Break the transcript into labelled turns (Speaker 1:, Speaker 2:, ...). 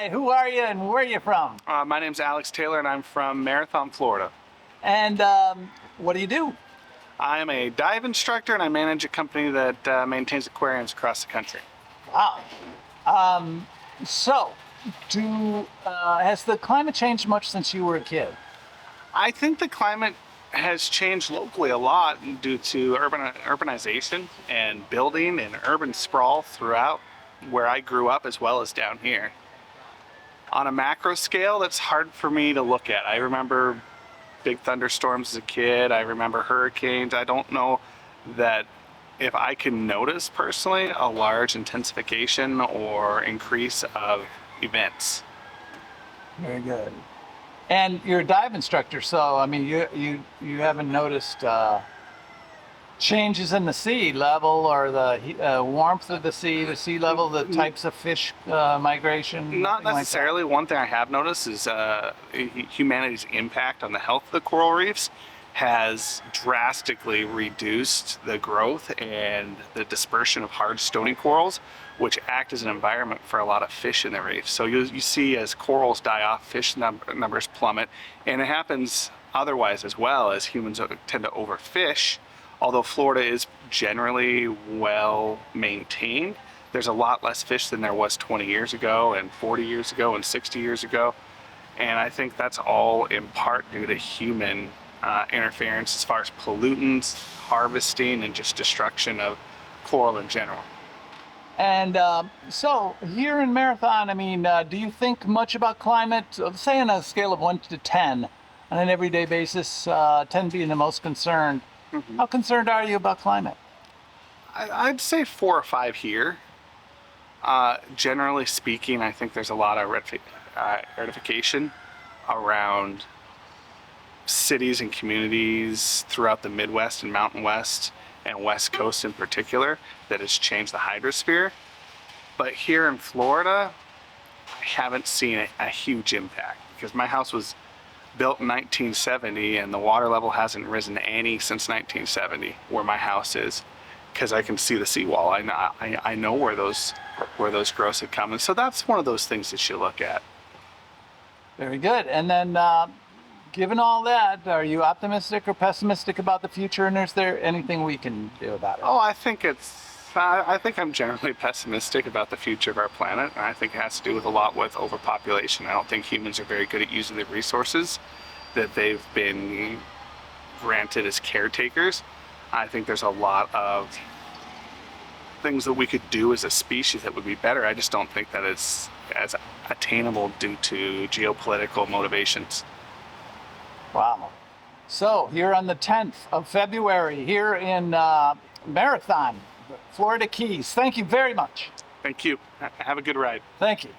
Speaker 1: Hi, who are you and where are you from?
Speaker 2: My name's Alex Taylor and I'm from Marathon, Florida.
Speaker 1: And what do you do?
Speaker 2: I'm a dive instructor and I manage a company that maintains aquariums across the country.
Speaker 1: Wow. So, has the climate changed much since you were a kid?
Speaker 2: I think the climate has changed locally a lot due to urbanization and building and urban sprawl throughout where I grew up as well as down here. On a macro scale, that's hard for me to look at. I remember big thunderstorms as a kid. I remember hurricanes. I don't know that if I can notice personally a large intensification or increase of events.
Speaker 1: Very good. And you're a dive instructor, so I mean, you haven't noticed changes in the sea level or the warmth of the sea level, the types of fish migration?
Speaker 2: Not necessarily. One thing I have noticed is humanity's impact on the health of the coral reefs has drastically reduced the growth and the dispersion of hard stony corals, which act as an environment for a lot of fish in the reef. So you see as corals die off, fish numbers plummet, and it happens otherwise as well, as humans tend to overfish. Although Florida is generally well maintained, there's a lot less fish than there was 20 years ago and 40 years ago and 60 years ago. And I think that's all in part due to human interference as far as pollutants, harvesting, and just destruction of coral in general.
Speaker 1: And so here in Marathon, I mean, do you think much about climate, say on a scale of 1 to 10, on an everyday basis, 10 being the most concerned? Mm-hmm. How concerned are you about climate?
Speaker 2: I'd say 4 or 5 here. Generally speaking, I think there's a lot of ratification around cities and communities throughout the Midwest and Mountain West and West Coast in particular that has changed the hydrosphere. But here in Florida, I haven't seen a huge impact because my house was built in 1970 and the water level hasn't risen any since 1970 where my house is, because I can see the seawall. I know where those growths have come, and so that's one of those things that you look at.
Speaker 1: Very good. And then given all that, are you optimistic or pessimistic about the future, and is there anything we can do about it?
Speaker 2: Oh, I think I'm generally pessimistic about the future of our planet, and I think it has to do with a lot with overpopulation. I don't think humans are very good at using the resources that they've been granted as caretakers. I think there's a lot of things that we could do as a species that would be better. I just don't think that it's as attainable due to geopolitical motivations.
Speaker 1: Wow. So here on the 10th of February, here in Marathon, Florida Keys. Thank you very much.
Speaker 2: Thank you. Have a good ride.
Speaker 1: Thank you.